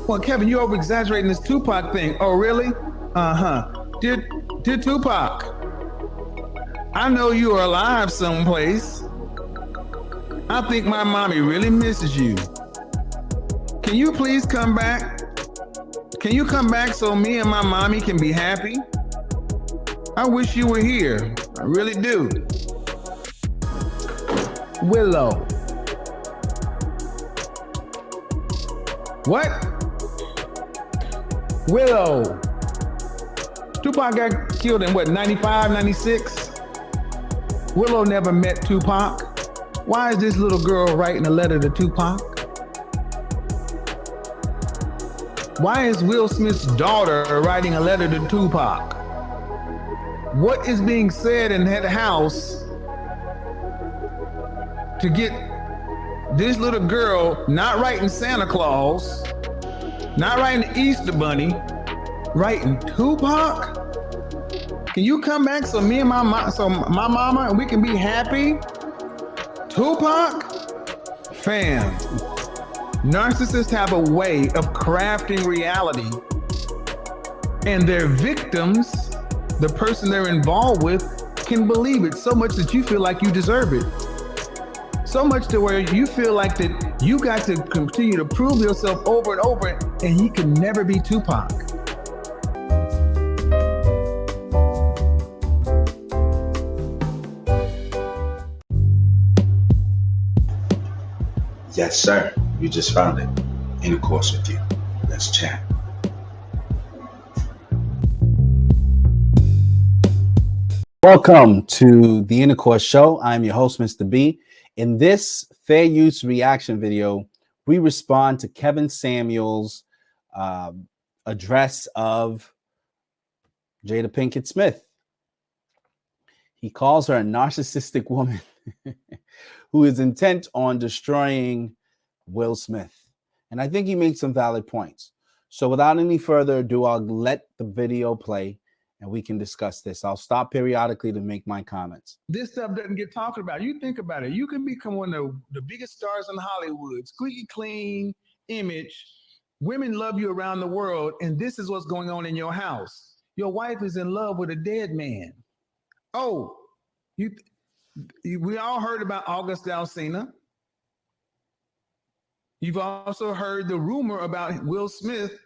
Well, Kevin, you over exaggerating this Tupac thing. Oh, really? Dear Tupac, I know you are alive someplace. I think my mommy really misses you. Can you please come back? Can you come back so me and my mommy can be happy? I wish you were here. I really do. Willow. What? Willow. Tupac got killed in what, 95, 96? Willow never met Tupac. Why is this little girl writing a letter to Tupac? Why is Will Smith's daughter writing a letter to Tupac? What is being said in that house to get this little girl not writing Santa Claus, not writing the Easter Bunny, writing Tupac? Can you come back so me and my mama and we can be happy? Tupac? Fam, narcissists have a way of crafting reality, and their victims, the person they're involved with, can believe it so much that you feel like you deserve it. So much to where you feel like that you got to continue to prove yourself over and over, and he can never be Tupac. Yes, sir. You just found it. Intercourse with you. Let's chat. Welcome to the Intercourse Show. I'm your host, Mr. B. In this fair use reaction video, we respond to Kevin Samuels' address of Jada Pinkett Smith. He calls her a narcissistic woman who is intent on destroying Will Smith. And I think he makes some valid points. So without any further ado, I'll let the video play and we can discuss this. I'll stop periodically to make my comments. This stuff doesn't get talked about. You think about it. You can become one of the biggest stars in Hollywood, squeaky clean image. Women love you around the world, and this is what's going on in your house. Your wife is in love with a dead man. Oh, we all heard about August Alsina. You've also heard the rumor about Will Smith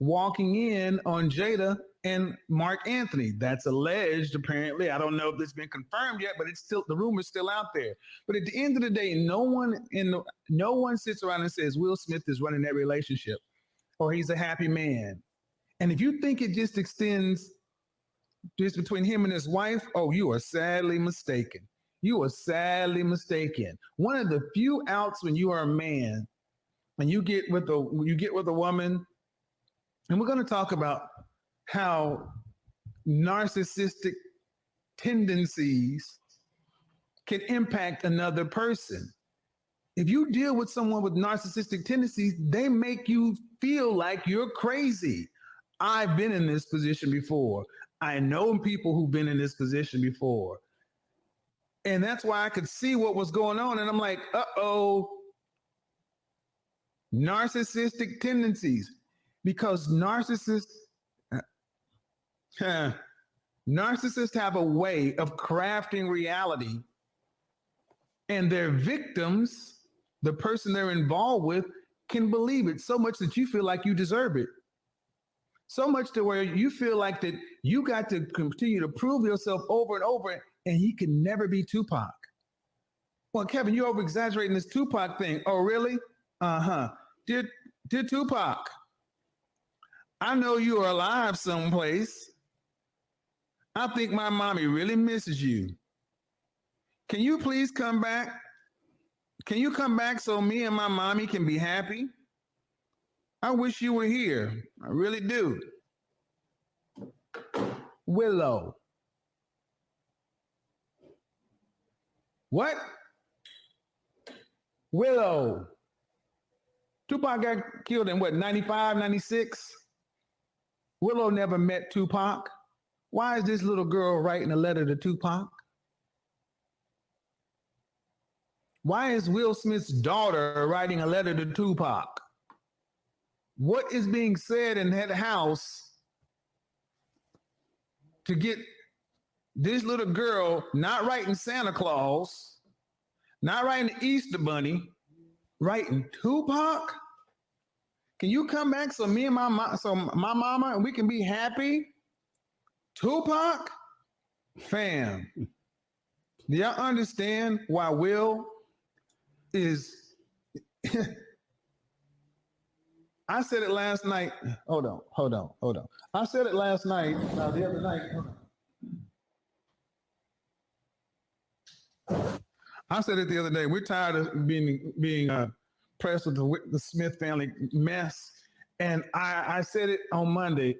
walking in on Jada and Mark Anthony. That's alleged, apparently. I don't know if it's been confirmed yet, but it's still, the rumor's still out there. But at the end of the day, no one sits around and says Will Smith is running that relationship or he's a happy man. And if you think it just extends just between him and his wife, oh, you are sadly mistaken. You are sadly mistaken. One of the few outs when you are a man and you get with a woman, and we're going to talk about how narcissistic tendencies can impact another person. If you deal with someone with narcissistic tendencies, they make you feel like you're crazy. I've been in this position before. I know people who've been in this position before. And that's why I could see what was going on. And I'm like, uh-oh, narcissistic tendencies. Because narcissists have a way of crafting reality, and their victims, the person they're involved with, can believe it so much that you feel like you deserve it. So much to where you feel like that you got to continue to prove yourself over and over, and he can never be Tupac. Well, Kevin, you over exaggerating this Tupac thing. Oh, really? Dear Tupac, I know you are alive someplace. I think my mommy really misses you. Can you please come back? Can you come back so me and my mommy can be happy? I wish you were here. I really do. Willow. What? Willow. Tupac got killed in what, 95, 96? Willow never met Tupac. Why is this little girl writing a letter to Tupac? Why is Will Smith's daughter writing a letter to Tupac? what is being said in that house to get this little girl not writing Santa Claus, not writing Easter Bunny, writing Tupac? Can you come back so me and my mama and we can be happy? Tupac? Fam, do y'all understand why Will is I said it last night. Hold on. I said it last night, the other night. I said it the other day. We're tired of being pressed with the Smith family mess. And I said it on Monday.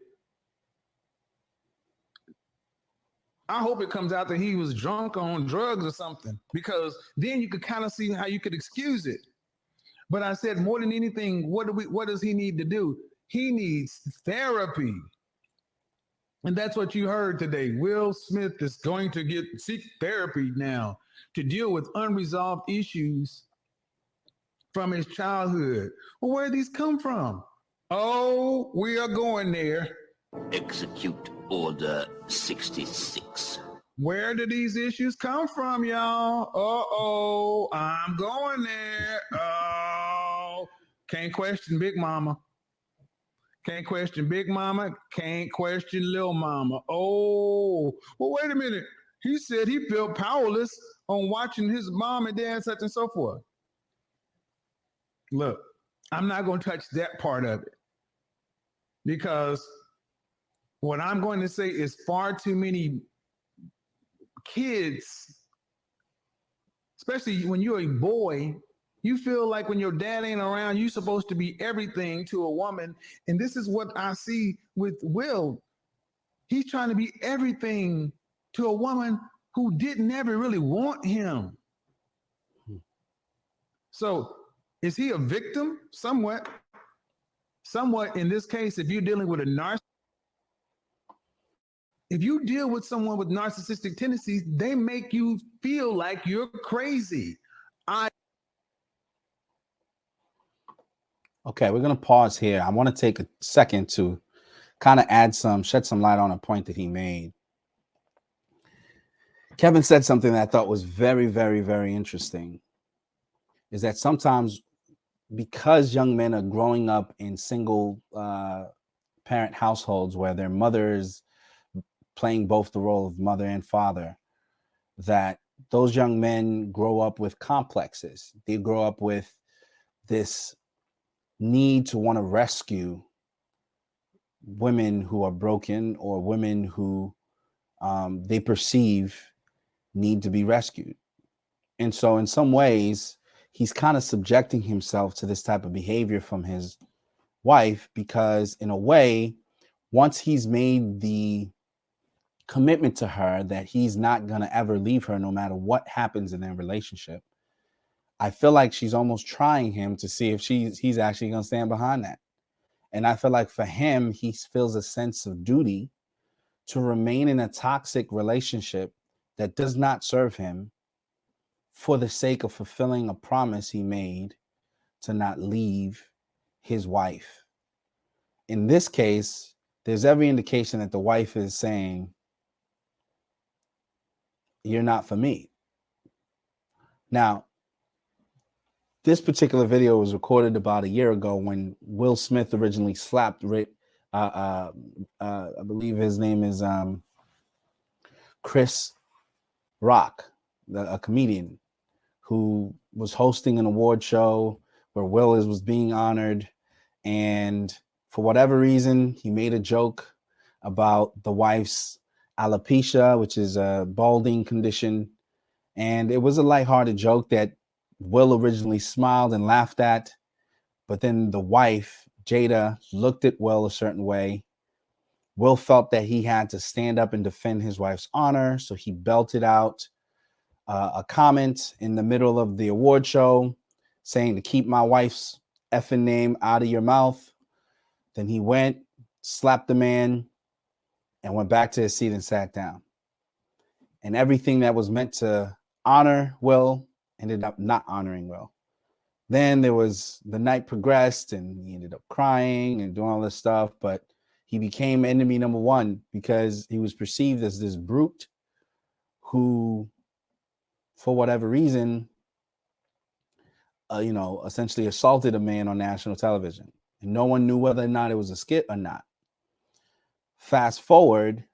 I hope it comes out that he was drunk on drugs or something, because then you could kind of see how you could excuse it. But I said, more than anything, what does he need to do? He needs therapy. And that's what you heard today. Will Smith is going to seek therapy now to deal with unresolved issues from his childhood. Well, where did these come from? Oh, we are going there. Execute Order 66. Where do these issues come from, y'all? Uh-oh, I'm going there. Oh, can't question Big Mama. Can't question Big Mama. Can't question Lil Mama. Oh, well, wait a minute. He said he felt powerless on watching his mom and dad, such and so forth. Look, I'm not going to touch that part of it, because what I'm going to say is far too many kids, especially when you're a boy, you feel like when your dad ain't around, you're supposed to be everything to a woman. And this is what I see with Will. He's trying to be everything to a woman who didn't ever really want him. So is he a victim? Somewhat. Somewhat in this case, if you're dealing with a narcissist, if you deal with someone with narcissistic tendencies, they make you feel like you're crazy. Okay, we're going to pause here. I want to take a second to kind of shed some light on a point that he made. Kevin said something that I thought was very, very, very interesting, is that sometimes because young men are growing up in single parent households where their mother is playing both the role of mother and father, that those young men grow up with complexes. They grow up with this need to want to rescue women who are broken, or women who they perceive need to be rescued. And so in some ways, he's kind of subjecting himself to this type of behavior from his wife, because in a way, once he's made the commitment to her that he's not going to ever leave her no matter what happens in their relationship, I feel like she's almost trying him to see if he's actually going to stand behind that. And I feel like for him, he feels a sense of duty to remain in a toxic relationship that does not serve him, for the sake of fulfilling a promise he made to not leave his wife. In this case, there's every indication that the wife is saying, "You're not for me." Now, this particular video was recorded about a year ago when Will Smith originally slapped I believe his name is Chris Rock, a comedian who was hosting an award show where Will was being honored. And for whatever reason, he made a joke about the wife's alopecia, which is a balding condition. And it was a lighthearted joke that Will originally smiled and laughed at. But then the wife, Jada, looked at Will a certain way. Will felt that he had to stand up and defend his wife's honor. So he belted out a comment in the middle of the award show saying to keep my wife's effing name out of your mouth. Then he went, slapped the man, and went back to his seat and sat down. And everything that was meant to honor Will ended up not honoring Will. Then there was the night progressed and he ended up crying and doing all this stuff, but he became enemy number one because he was perceived as this brute who, for whatever reason, essentially assaulted a man on national television. And no one knew whether or not it was a skit or not. Fast forward,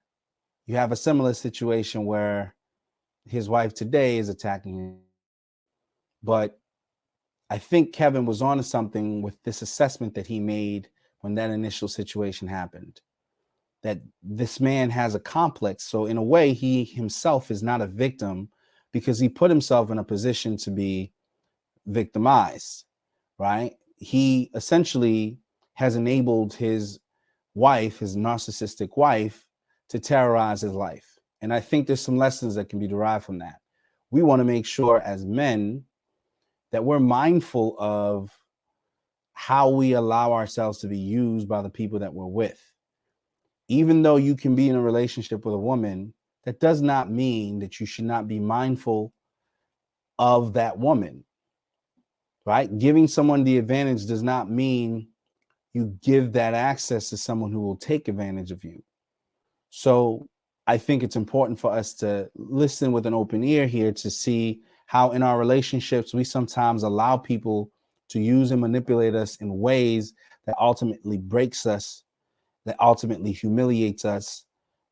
you have a similar situation where his wife today is attacking him. But I think Kevin was onto something with this assessment that he made when that initial situation happened, that this man has a complex. So in a way, he himself is not a victim because he put himself in a position to be victimized, right? He essentially has enabled his wife, his narcissistic wife, to terrorize his life. And I think there's some lessons that can be derived from that. We want to make sure as men that we're mindful of how we allow ourselves to be used by the people that we're with. Even though you can be in a relationship with a woman, that does not mean that you should not be mindful of that woman, right? Giving someone the advantage does not mean you give that access to someone who will take advantage of you. So I think it's important for us to listen with an open ear here to see how in our relationships, we sometimes allow people to use and manipulate us in ways that ultimately breaks us, that ultimately humiliates us.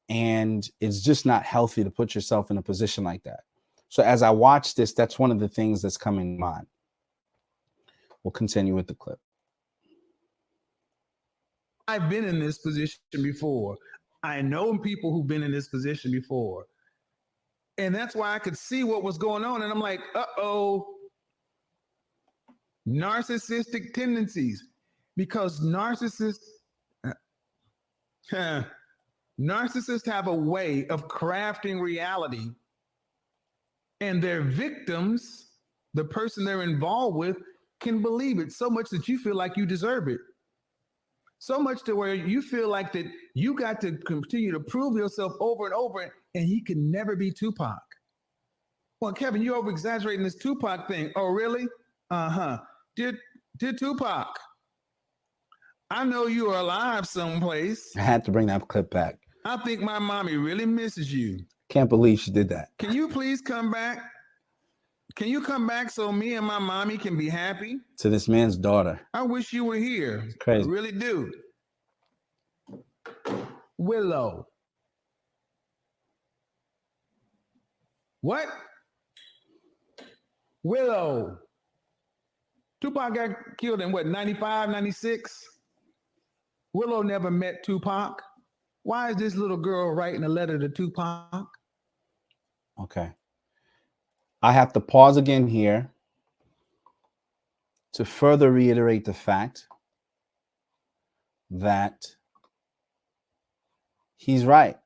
And it's just not healthy to put yourself in a position like that. So as I watch this, that's one of the things that's coming to mind. We'll continue with the clip. I've been in this position before. I know people who've been in this position before. And that's why I could see what was going on. And I'm like, uh-oh, narcissistic tendencies. Because narcissists have a way of crafting reality. And their victims, the person they're involved with, can believe it so much that you feel like you deserve it. So much to where you feel like that you got to continue to prove yourself over and over, and he can never be Tupac. Well, Kevin, you're over exaggerating this Tupac thing. Oh, really? Uh-huh. Dear Tupac, I know you are alive someplace. I had to bring that clip back. I think my mommy really misses you. Can't believe she did that. Can you please come back? Can you come back so me and my mommy can be happy? To this man's daughter. I wish you were here. It's crazy. I really do. Willow. What? Willow. Tupac got killed in what, 95, 96? Willow never met Tupac. Why is this little girl writing a letter to Tupac? Okay. I have to pause again here to further reiterate the fact that he's right.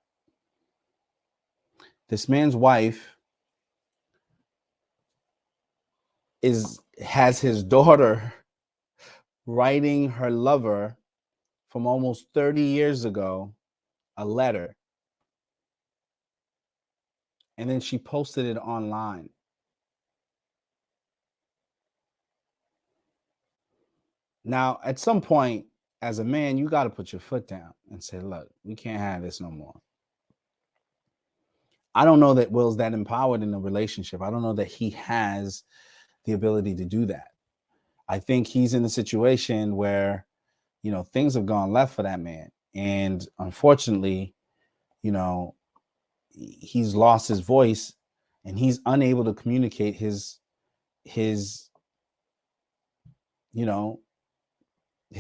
This man's wife has his daughter writing her lover from almost 30 years ago a letter. And then she posted it online. Now, at some point, as a man, you got to put your foot down and say, look, we can't have this no more. I don't know that Will's that empowered in a relationship. I don't know that he has the ability to do that. I think he's in a situation where, things have gone left for that man. And unfortunately, he's lost his voice and he's unable to communicate his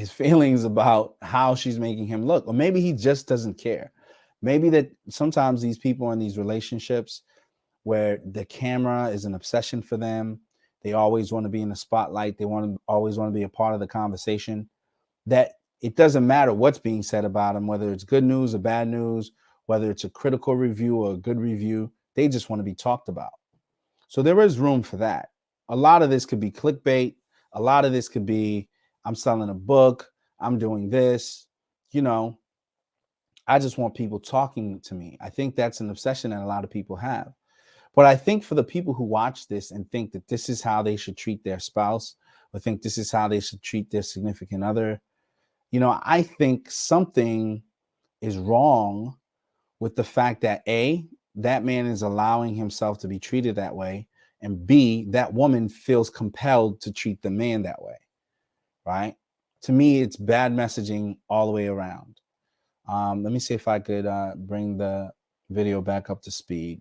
feelings about how she's making him look. Or maybe he just doesn't care. Maybe that sometimes these people in these relationships where the camera is an obsession for them, they always want to be in the spotlight, they always want to be a part of the conversation, that it doesn't matter what's being said about them, whether it's good news or bad news, whether it's a critical review or a good review, they just want to be talked about. So there is room for that. A lot of this could be clickbait. A lot of this could be, I'm selling a book, I'm doing this, I just want people talking to me. I think that's an obsession that a lot of people have. But I think for the people who watch this and think that this is how they should treat their spouse, or think this is how they should treat their significant other. You know, I think something is wrong with the fact that A, that man is allowing himself to be treated that way, and B, that woman feels compelled to treat the man that way, right? To me, it's bad messaging all the way around. Let me see if I could bring the video back up to speed.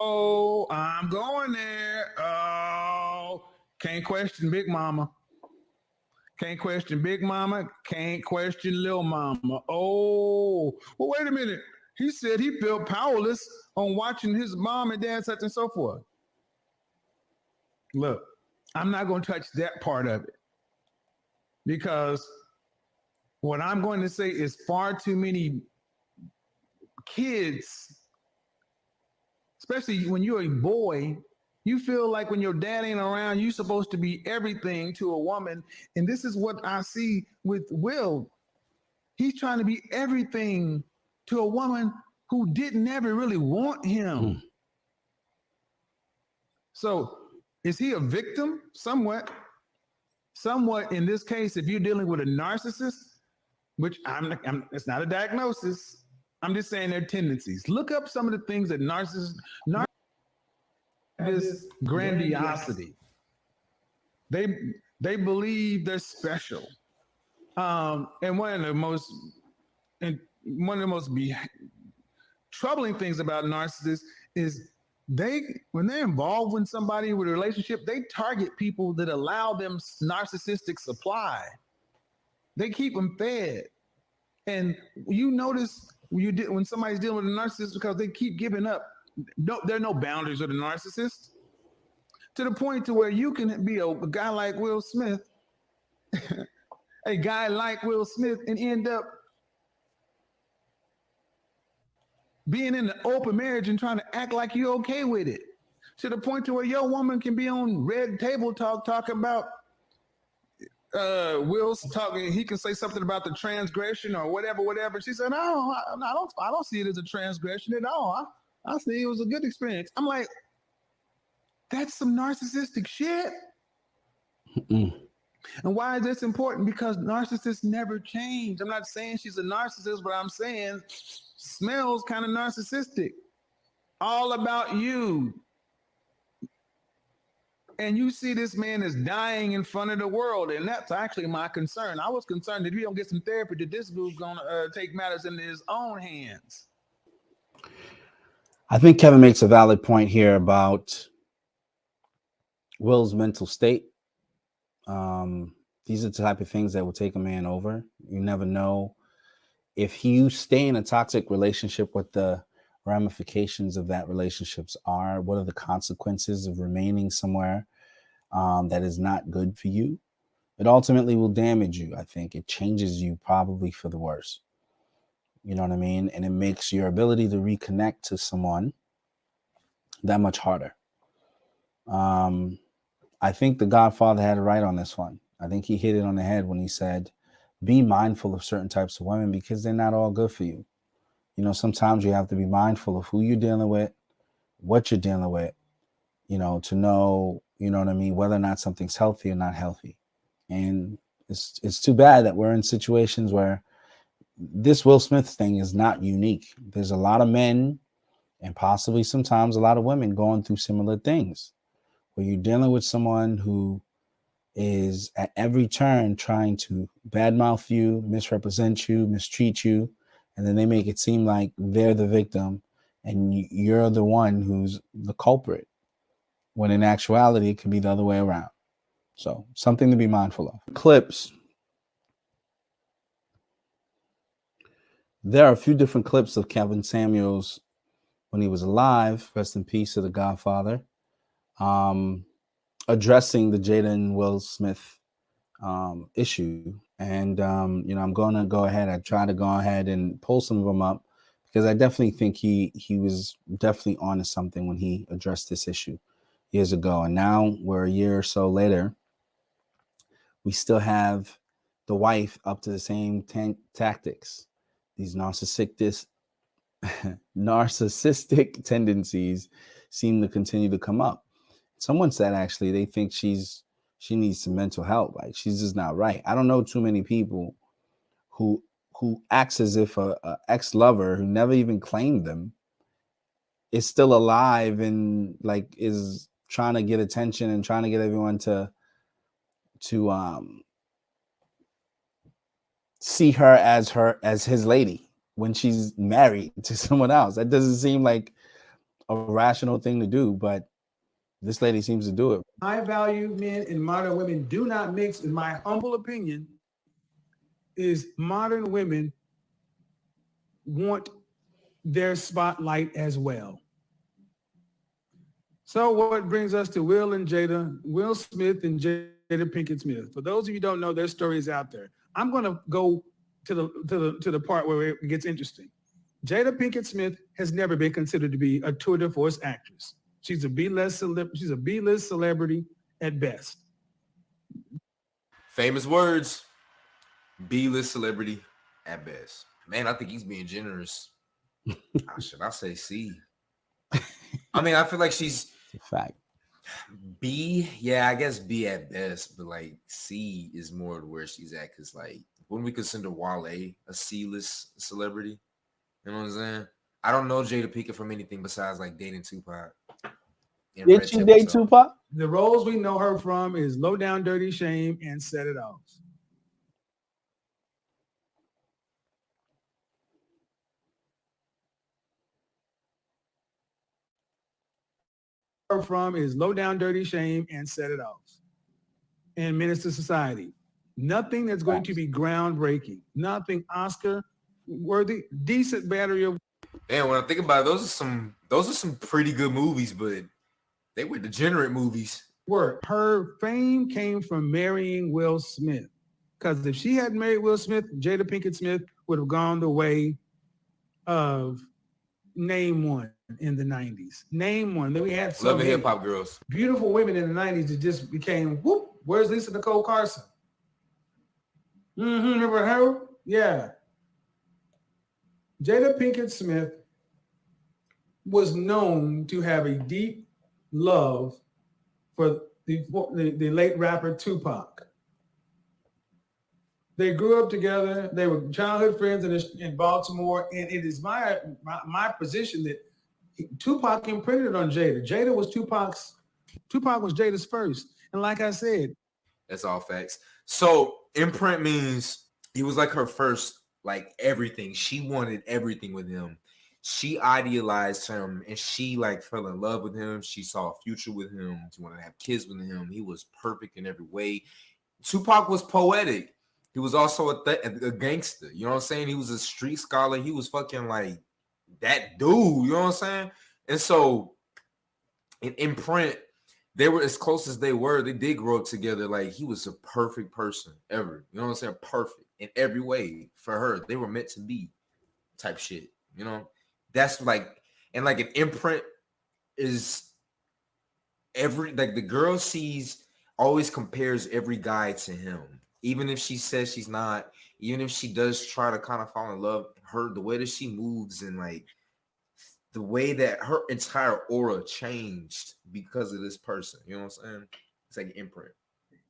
Oh, I'm going there. Oh, can't question Big Mama. Can't question Big Mama. Can't question Lil Mama. Oh, well, wait a minute. He said he felt powerless on watching his mom and dad, such and so forth. Look, I'm not going to touch that part of it because what I'm going to say is far too many kids, especially when you're a boy, you feel like when your dad ain't around, you're supposed to be everything to a woman. And this is what I see with Will. He's trying to be everything to a woman who didn't ever really want him. So is he a victim? Somewhat. Somewhat in this case, if you're dealing with a narcissist, which it's not a diagnosis. I'm just saying their tendencies. Look up some of the things that narcissists this grandiosity. They believe they're special. And one of the most troubling things about narcissists is when they're involved with somebody with a relationship, they target people that allow them narcissistic supply. They keep them fed. And you notice when somebody's dealing with a narcissist because they keep giving up. No, there are no boundaries with a narcissist. To the point to where you can be a guy like Will Smith, and end up being in an open marriage and trying to act like you're okay with it. To the point to where your woman can be on Red Table Talk talking about Will's talking. He can say something about the transgression or whatever. She said, "No, I don't see it as a transgression at all. I see it was a good experience." I'm like, that's some narcissistic shit. And why is this important? Because narcissists never change. I'm not saying she's a narcissist, but I'm saying smells kind of narcissistic. All about you. And you see this man is dying in front of the world. And that's actually my concern. I was concerned that if he don't get some therapy, that this dude's going to take matters into his own hands. I think Kevin makes a valid point here about Will's mental state. These are the type of things that will take a man over. You never know if you stay in a toxic relationship, what the ramifications of that relationships are. What are the consequences of remaining somewhere that is not good for you? It ultimately will damage you. I think it changes you probably for the worse. You know what I mean? And it makes your ability to reconnect to someone that much harder. I think the Godfather had it right on this one. I think he hit it on the head when he said, be mindful of certain types of women because they're not all good for you. You know, sometimes you have to be mindful of who you're dealing with, what you're dealing with, you know, to know, you know what I mean, whether or not something's healthy or not healthy. And it's too bad that we're in situations where this Will Smith thing is not unique. There's a lot of men and possibly sometimes a lot of women going through similar things where you're dealing with someone who is at every turn trying to badmouth you, misrepresent you, mistreat you, and then they make it seem like they're the victim and you're the one who's the culprit, when in actuality, it could be the other way around. So something to be mindful of. Clips. There are a few different clips of Kevin Samuels when he was alive, rest in peace to the Godfather, addressing the Jada and Will Smith issue. And, you know, I'm going to go ahead. I try to go ahead and pull some of them up because I definitely think he was definitely onto something when he addressed this issue years ago. And now we're a year or so later. We still have the wife up to the same tactics. these narcissistic tendencies seem to continue to come up. Someone said actually they think she needs some mental help. Like she's just not right. I don't know too many people who acts as if a ex-lover who never even claimed them is still alive and like is trying to get attention and trying to get everyone to see her as his lady when she's married to someone else. That doesn't seem like a rational thing to do, but this lady seems to do it. High value men and modern women do not mix, in my humble opinion, is modern women want their spotlight as well. So what brings us to Will and Jada, Will Smith and Jada Pinkett Smith. For those of you who don't know, their story is out there. I'm going to go to the part where it gets interesting. Jada Pinkett Smith has never been considered to be a tour de force actress. She's a B-list celebrity at best. Famous words. B-list celebrity at best. Man, I think he's being generous. Should I say C? I mean, I feel like she's a fact. B, yeah, I guess B at best, but like C is more where she's at because like wouldn't we consider Wale a C-list celebrity? You know what I'm saying? I don't know Jada Pinkett from anything besides like dating Tupac. Did you date Tupac? The roles we know her from is Low Down Dirty Shame and Set It Off. Her from is Low Down Dirty Shame and Set It Off. And Menace to Society. Nothing that's going to be groundbreaking. Nothing Oscar worthy. Decent battery of. Man, when I think about it, those are some pretty good movies, but they were degenerate movies. Work. Her fame came from marrying Will Smith. Because if she hadn't married Will Smith, Jada Pinkett Smith would have gone the way of Name One in the 90s. Name One. Then we had Love and Hip Hop Girls. Beautiful women in the 90s that just became, whoop, where's Lisa Nicole Carson? Remember her? Yeah. Jada Pinkett Smith was known to have a deep love for the late rapper Tupac. They grew up together. They were childhood friends in Baltimore, and it is my position that Tupac imprinted on Jada. Jada was Tupac was Jada's first, and like I said, that's all facts. So imprint means he was like her first, like everything. She wanted everything with him. She idealized him and she like fell in love with him. She saw a future with him. She wanted to have kids with him. He was perfect in every way. Tupac was poetic. He was also a gangster. You know what I'm saying? He was a street scholar. He was fucking like that dude. You know what I'm saying? And so in imprint, they were as close as they were. They did grow up together. Like he was a perfect person ever. You know what I'm saying? Perfect in every way for her. They were meant to be type shit. You know? That's like, and like an imprint is like the girl sees, always compares every guy to him. Even if she says she's not, even if she does try to kind of fall in love, the way that she moves and like the way that her entire aura changed because of this person. You know what I'm saying? It's like an imprint.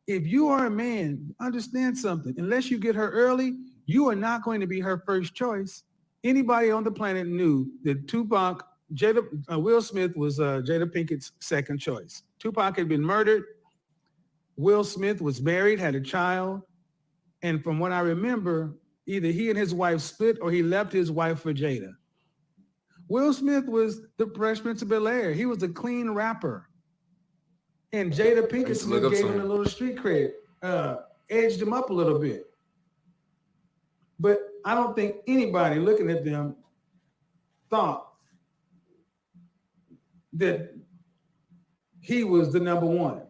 If you are a man, understand something. Unless you get her early, you are not going to be her first choice. Anybody on the planet knew that Will Smith was Jada Pinkett's second choice. Tupac had been murdered. Will Smith was married, had a child. And from what I remember, either he and his wife split or he left his wife for Jada. Will Smith was the Fresh Prince of Bel-Air. He was a clean rapper. And Jada Pinkett Smith gave him a little street cred, edged him up a little bit. But I don't think anybody looking at them thought that he was the number one.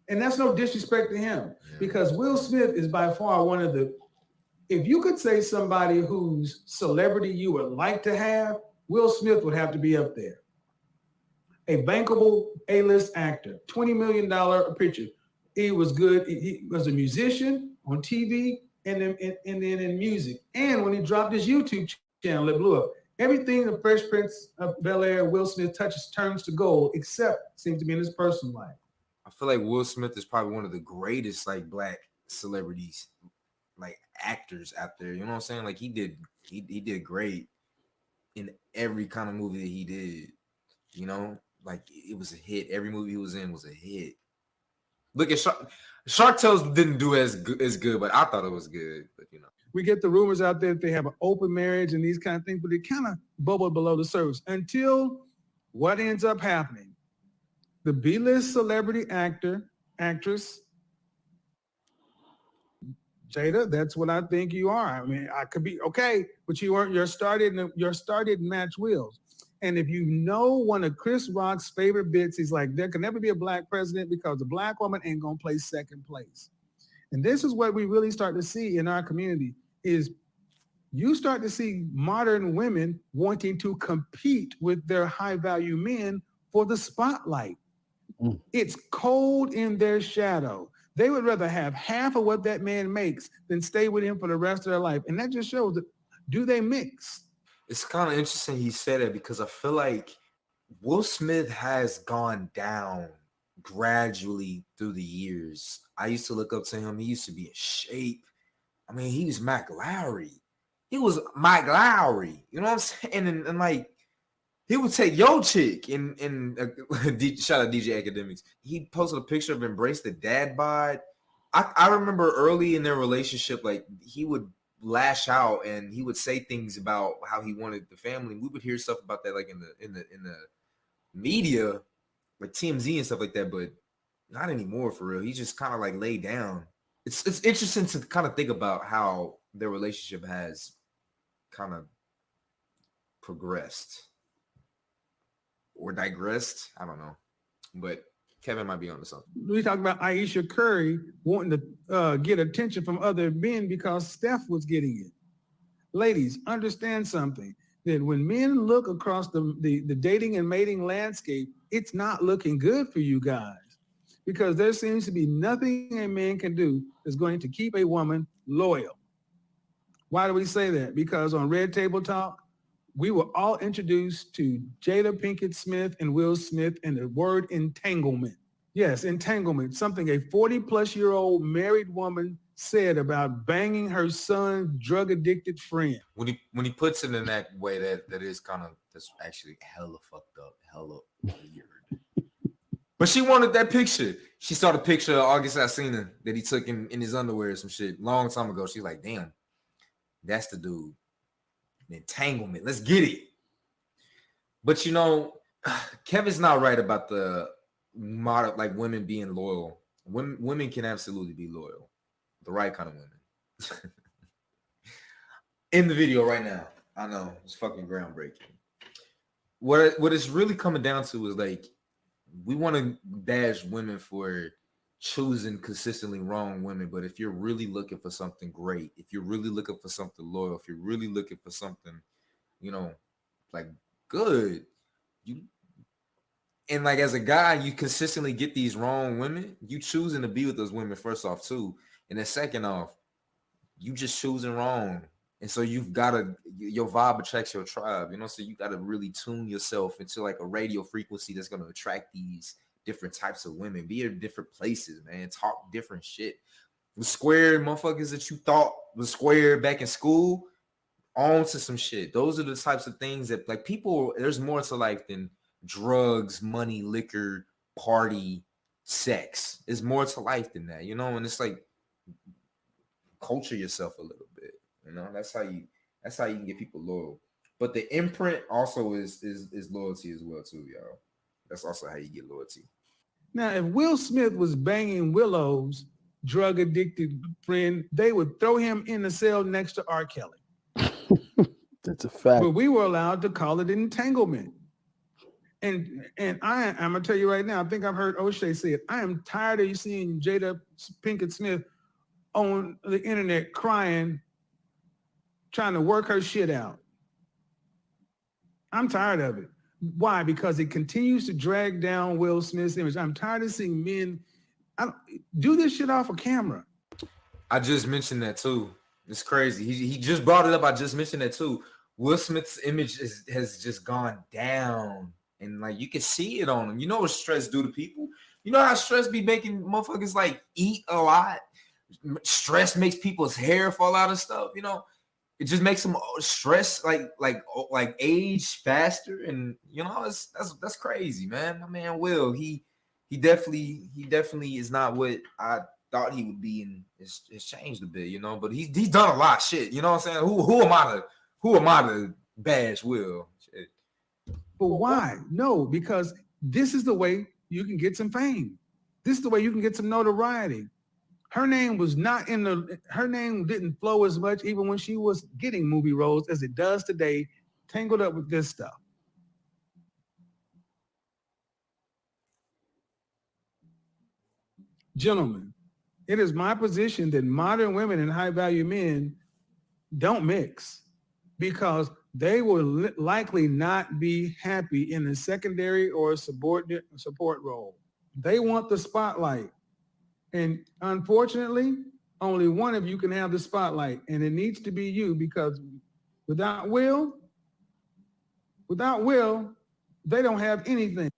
And that's no disrespect to him, because Will Smith is by far one of the, if you could say somebody whose celebrity you would like to have, Will Smith would have to be up there. A bankable A-list actor, $20 million a picture. He was good. He was a musician on TV and then in music. And when he dropped his YouTube channel, it blew up. Everything the Fresh Prince of Bel-Air, Will Smith touches turns to gold, except seems to be in his personal life. I feel like Will Smith is probably one of the greatest like black celebrities, like actors out there. You know what I'm saying? Like he did great in every kind of movie that he did. You know, like it was a hit. Every movie he was in was a hit. Look at Shark Tales didn't do as good, but I thought it was good. But you know, we get the rumors out there that they have an open marriage and these kind of things, but it kind of bubbled below the surface until what ends up happening. The B-list celebrity actress, Jada, that's what I think you are. I mean, I could be okay, but you weren't your started match Will's. And if you know one of Chris Rock's favorite bits, he's like, there can never be a black president because the black woman ain't gonna play second place. And this is what we really start to see in our community is you start to see modern women wanting to compete with their high value men for the spotlight. It's cold in their shadow. They would rather have half of what that man makes than stay with him for the rest of their life. And that just shows that, do they mix? It's kind of interesting he said it because I feel like Will Smith has gone down gradually through the years. I used to look up to him. He used to be in shape. I mean, he was Mac Lowry. He was Mike Lowry. You know what I'm saying? And like, he would take your chick and shout out DJ Academics. He posted a picture of Embrace the Dad bod. I remember early in their relationship, like he would lash out and he would say things about how he wanted the family. We would hear stuff about that like in the media, like TMZ and stuff like that, but not anymore for real. He just kind of like laid down. It's interesting to kind of think about how their relationship has kind of progressed or digressed. I don't know, but Kevin might be onto something. We talk about Aisha Curry wanting to get attention from other men because Steph was getting it. Ladies, understand something, that when men look across the dating and mating landscape, it's not looking good for you guys because there seems to be nothing a man can do that's going to keep a woman loyal. Why do we say that? Because on Red Table Talk, we were all introduced to Jada Pinkett Smith and Will Smith and the word entanglement. Yes, entanglement, something a 40-plus-year-old married woman said about banging her son's drug-addicted friend. When he puts it in that way, that is kind of, that's actually hella fucked up, hella weird. But she wanted that picture. She saw the picture of August Alsina that he took in his underwear or some shit long time ago. She's like, damn, that's the dude. Entanglement. Let's get it. But you know, Kevin's not right about the model, like women being loyal. Women can absolutely be loyal. The right kind of women. In the video right now. I know. It's fucking groundbreaking. What it's really coming down to is like, we want to bash women for choosing consistently wrong women, but if you're really looking for something great, if you're really looking for something loyal, if you're really looking for something, you know, like good, and like as a guy, you consistently get these wrong women, you choosing to be with those women first off too, and then second off, you just choosing wrong, and so you've got to, your vibe attracts your tribe, you know, so you got to really tune yourself into like a radio frequency that's going to attract these different types of women, be in different places, man, talk different shit. The square motherfuckers that you thought was square back in school, on to some shit. Those are the types of things that like people, there's more to life than drugs, money, liquor, party, sex. There's more to life than that, you know, and it's like culture yourself a little bit, you know, that's how you can get people loyal. But the imprint also is loyalty as well too, y'all. That's also how you get loyalty. Now, if Will Smith was banging Willow's drug-addicted friend, they would throw him in the cell next to R. Kelly. That's a fact. But we were allowed to call it entanglement. And I'm going to tell you right now, I think I've heard O'Shea say it. I am tired of you seeing Jada Pinkett Smith on the internet crying, trying to work her shit out. I'm tired of it. Why? Because it continues to drag down Will Smith's image. I'm tired of seeing men do this shit off of camera. I just mentioned that too. It's crazy. He just brought it up. I just mentioned that too. Will Smith's image has just gone down, and like you can see it on him. You know what stress do to people? You know how stress be making motherfuckers like eat a lot. Stress makes people's hair fall out and stuff. You know, it just makes them stress like age faster, and you know that's crazy, man. My man Will, he definitely is not what I thought he would be, and it's changed a bit, you know. But he's done a lot of shit, you know what I'm saying? Who am I to bash Will? Shit. But why? No, because this is the way you can get some fame. This is the way you can get some notoriety. Her name was not in her name didn't flow as much even when she was getting movie roles as it does today, tangled up with this stuff. Gentlemen, it is my position that modern women and high value men don't mix, because they will likely not be happy in a secondary or subordinate support role. They want the spotlight. And unfortunately, only one of you can have the spotlight, and it needs to be you, because without Will, they don't have anything.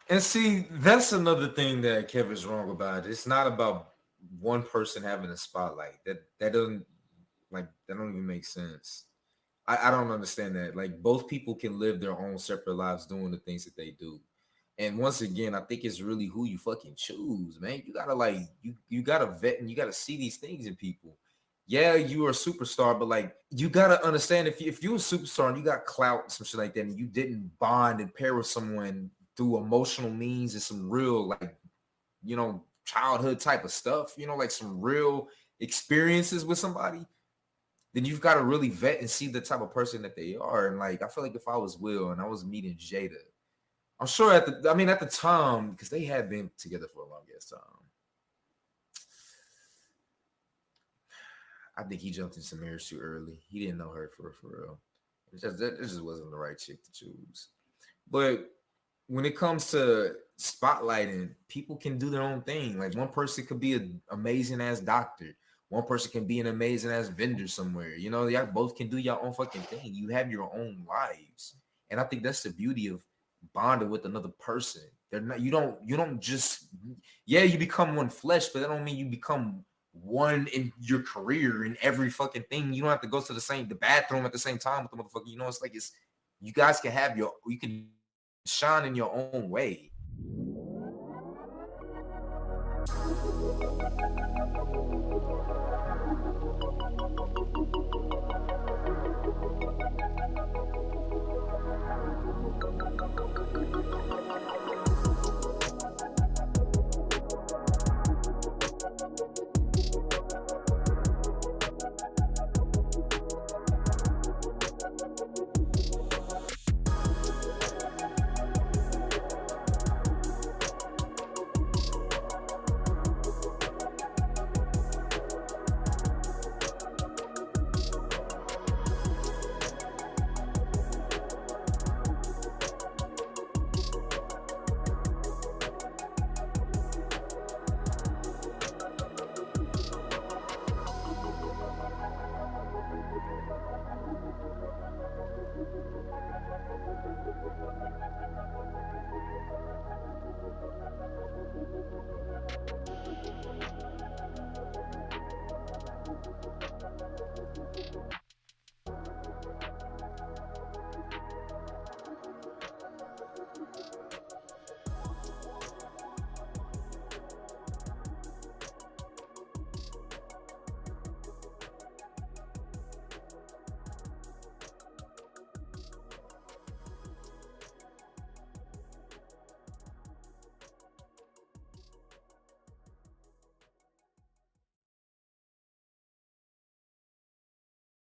And see, that's another thing that Kevin's wrong about. It's not about one person having a spotlight. That don't even make sense. I don't understand that. Like, both people can live their own separate lives doing the things that they do. And once again, I think it's really who you fucking choose, man. You gotta you gotta vet, and you gotta see these things in people. Yeah, you are a superstar, but like you gotta understand, if you're a superstar and you got clout and some shit like that, and you didn't bond and pair with someone through emotional means and some real, like, you know, childhood type of stuff, you know, like some real experiences with somebody, then you've got to really vet and see the type of person that they are. And like, I feel like if I was Will and I was meeting Jada, I'm sure at the time, because they had been together for a long ass time, I think he jumped into marriage too early. He didn't know her for real. It just wasn't the right chick to choose. But when it comes to spotlighting, people can do their own thing. Like, one person could be an amazing ass doctor. One person can be an amazing ass vendor somewhere. You know, y'all both can do your own fucking thing. You have your own lives. And I think that's the beauty of bonding with another person. They're not, you don't just, yeah, you become one flesh, but that don't mean you become one in your career in every fucking thing. You don't have to go to the bathroom at the same time with the motherfucker. You know, it's like, you guys can you can shine in your own way.